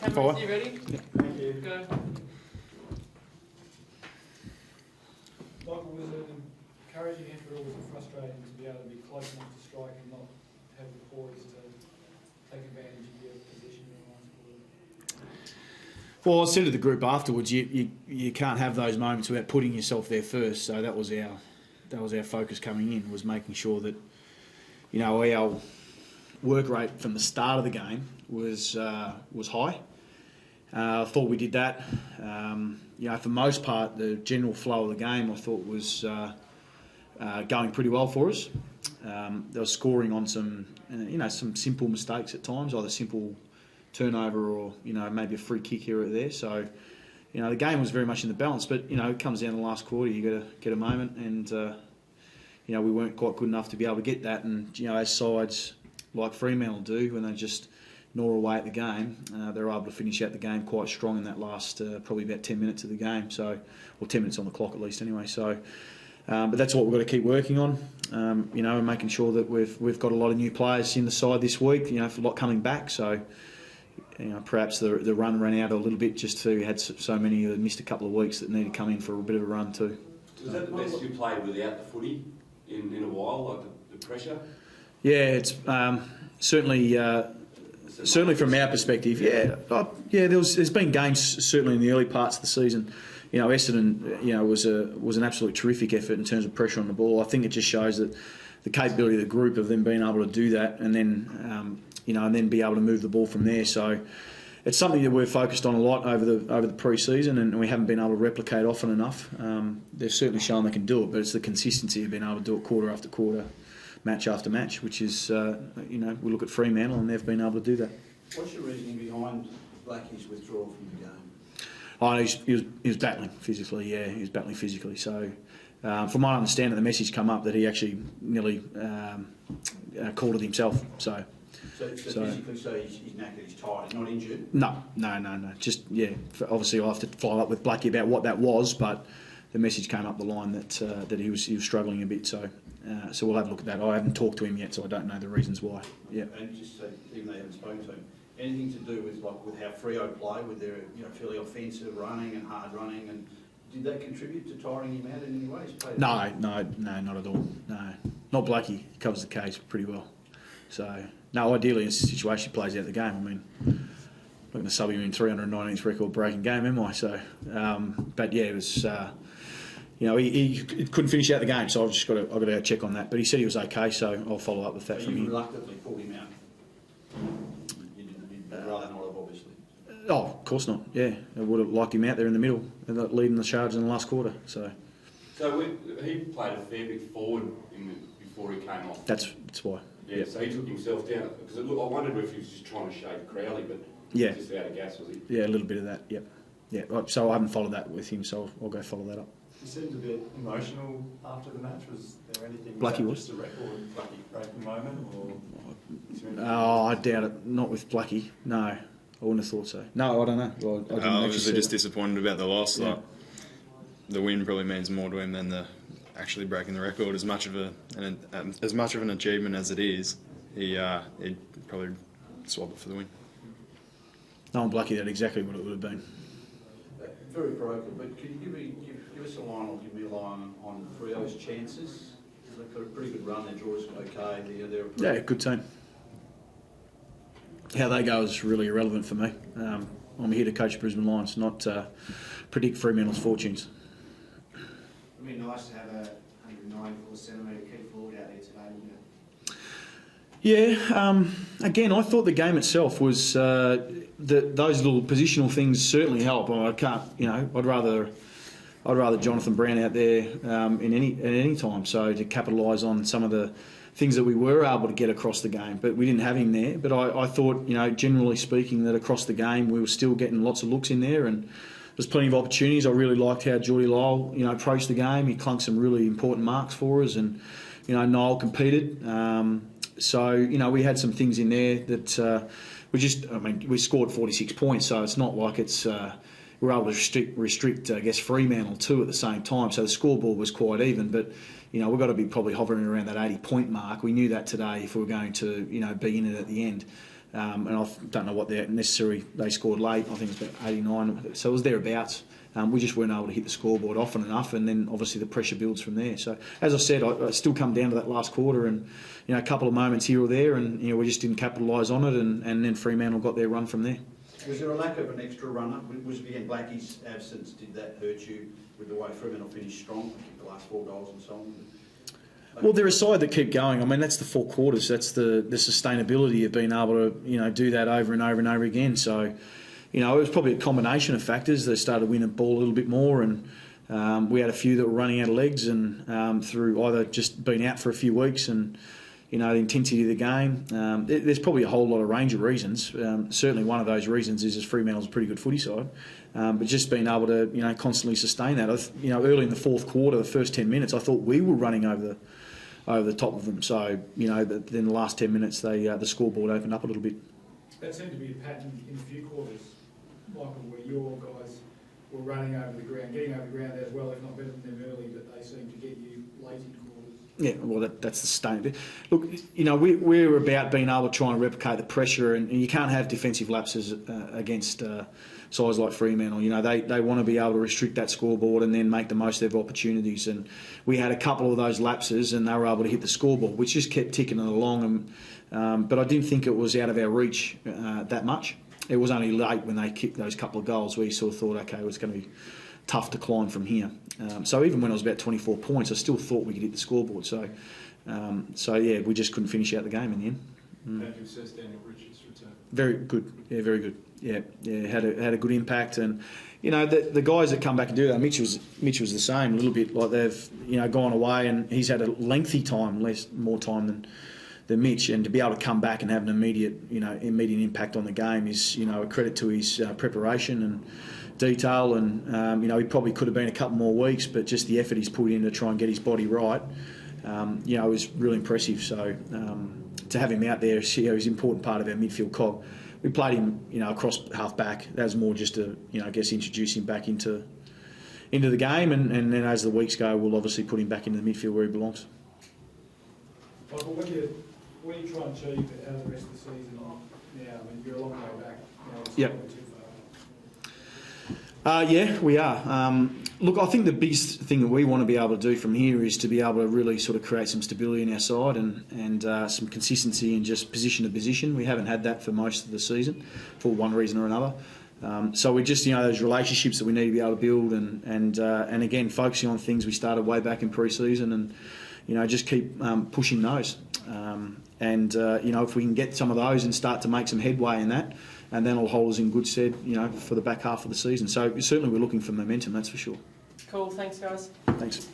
Cameron, you ready? Yeah. Thank you. Go. Michael, was it encouraging after all, was it frustrating to be able to be close enough to strike and not have the poise to take advantage of your position in the last quarter? Well, I said to the group afterwards, you can't have those moments without putting yourself there first. So that was our focus coming in, was making sure that, you know, our work rate from the start of the game was high. I thought we did that. You know, for the most part, the general flow of the game I thought was going pretty well for us. They were scoring on some simple mistakes at times, either simple turnover or, you know, maybe a free kick here or there. So, you know, the game was very much in the balance. But, you know, it comes down to the last quarter. You got to get a moment, and you know, we weren't quite good enough to be able to get that. And, you know, as sides like Fremantle do, when they just gnaw away at the game, they're able to finish out the game quite strong in that last probably about 10 minutes of the game. So, or 10 minutes on the clock at least anyway. So, but that's what we've got to keep working on. You know, and making sure that we've got a lot of new players in the side this week. You know, for a lot coming back. So, you know, perhaps the run ran out a little bit just to had so many that missed a couple of weeks that need to come in for a bit of a run too. Was that the best you played without the footy in a while, like the pressure? Yeah, it's certainly from our perspective. Yeah, there's been games certainly in the early parts of the season. You know, Essendon, you know, was an absolute terrific effort in terms of pressure on the ball. I think it just shows that the capability of the group of them being able to do that, and then you know, and then be able to move the ball from there. So it's something that we've focused on a lot over the pre-season, and we haven't been able to replicate often enough. They've certainly shown they can do it, but it's the consistency of being able to do it quarter after quarter, match after match, which is, you know, we look at Fremantle and they've been able to do that. What's your reasoning behind Blackie's withdrawal from the game? Oh, he was battling physically, yeah, he was battling physically. So from what I understand, the message come up that he actually nearly called it himself. So Physically, so he's knackered, he's tired, he's not injured? No. Just, yeah, obviously I'll have to follow up with Blackie about what that was, but the message came up the line that he was struggling a bit. So we'll have a look at that. I haven't talked to him yet, so I don't know the reasons why. Yeah. And just so, even though you haven't spoken to him, anything to do with how Freo play, with their fairly offensive running and hard running, and did that contribute to tiring him out in any way? No, not at all. No, not Blackie. He covers the case pretty well. So, no, ideally in a situation he plays out the game. I mean, I'm not going to sub him in 319th record-breaking game, am I? So, but yeah, it was. You know, he couldn't finish out the game, so I've got to go check on that. But he said he was okay, so I'll follow up with that from him. You reluctantly pulled him out. You'd rather not have, obviously. Oh, of course not. Yeah, I would have liked him out there in the middle, leading the charge in the last quarter. So he played a fair bit forward before he came off. That's why. Yeah, yep. So he took himself down, because I wondered if he was just trying to shake Crowley, but yeah, just out of gas, was he? Yeah, a little bit of that. Yep. Yeah. So I haven't followed that with him, so I'll go follow that up. He seemed a bit emotional after the match. Was there anything? Blackie was just a record Blackie breaking moment, or? Oh, I doubt it. Not with Blackie. No, I wouldn't have thought so. No, I don't know. I was just disappointed about the loss. Yeah. Like, the win probably means more to him than the actually breaking the record. As much of an achievement as it is, he'd probably swap it for the win. No, I'm Blackie. That's exactly what it would have been. Very broken, but could you give us a line, or give me a line on Freo's chances? They've got a pretty good run. Their draw's okay. They're good team. How they go is really irrelevant for me. I'm here to coach Brisbane Lions, not predict Fremantle's fortunes. It'd be nice to have a 194cm key forward out there today, wouldn't it? Yeah. Again, I thought the game itself was those little positional things certainly help. I can't, you know, I'd rather Jonathan Brown out there at any time. So to capitalise on some of the things that we were able to get across the game, but we didn't have him there. But I thought, you know, generally speaking, that across the game we were still getting lots of looks in there, and there's plenty of opportunities. I really liked how Geordie Lyle, you know, approached the game. He clunked some really important marks for us, and you know, Niall competed. So you know, we had some things in there that we scored 46 points, so it's not like it's we're able to restrict I guess Fremantle too at the same time. So the scoreboard was quite even, but you know, we've got to be probably hovering around that 80-point mark. We knew that today if we were going to, you know, be in it at the end. and I don't know what they scored late. I think it was about 89, so it was thereabouts. We just weren't able to hit the scoreboard often enough, and then obviously the pressure builds from there. So as I said, I still come down to that last quarter, and a couple of moments here or there, and we just didn't capitalise on it, and then Fremantle got their run from there. Was there a lack of an extra runner? Was again Blackie's absence, did that hurt you with the way Fremantle finished strong, the last 4 goals and so on? Well, they're a side that keep going. I mean, that's the 4 quarters. That's the sustainability of being able to do that over and over and over again. So, it was probably a combination of factors. They started winning the ball a little bit more, and we had a few that were running out of legs, and through either just being out for a few weeks and the intensity of the game. There's probably a whole lot of range of reasons. Certainly, one of those reasons is Fremantle's a pretty good footy side, but just being able to constantly sustain that. Early in the 4th quarter, the first 10 minutes, I thought we were running over the top of them. So then the last 10 minutes, the scoreboard opened up a little bit. That seemed to be a pattern in a few quarters, Michael, where your guys were running over the ground, getting over the ground as well, if not better than them early, but they seemed to get you late in quarters. Yeah, well, that's the stain. Look, we're about being able to try and replicate the pressure, and you can't have defensive lapses against sides like Fremantle. They want to be able to restrict that scoreboard and then make the most of their opportunities. And we had a couple of those lapses, and they were able to hit the scoreboard, which just kept ticking it along. But I didn't think it was out of our reach that much. It was only late when they kicked those couple of goals where you sort of thought, okay, it was going to be tough to climb from here. So even when I was about 24 points, I still thought we could hit the scoreboard. So yeah, we just couldn't finish out the game in the end. How do you assess Daniel Richards' return? Very good. Yeah, very good. Yeah, had a good impact, and the guys that come back and do that. Mitch was the same, a little bit like they've gone away, and he's had a lengthy time, more time than Mitch, and to be able to come back and have an immediate impact on the game is a credit to his preparation and detail, and he probably could have been a couple more weeks, but just the effort he's put in to try and get his body right, was really impressive. So to have him out there, he's an important part of our midfield cog. We played him, across half back. That was more just to, introduce him back into the game, and then as the weeks go, we'll obviously put him back into the midfield where he belongs. Michael, what are you trying to achieve out of the rest of the season now? I mean, you're a long way back. Yep. Yeah, we are. Look, I think the biggest thing that we want to be able to do from here is to be able to really sort of create some stability in our side and some consistency in just position to position. We haven't had that for most of the season for one reason or another. So we're just, those relationships that we need to be able to build and again, focusing on things we started way back in pre-season and, just keep pushing those. If we can get some of those and start to make some headway in that, and then it'll hold us in good stead, for the back half of the season. So certainly we're looking for momentum, that's for sure. Cool, thanks guys. Thanks.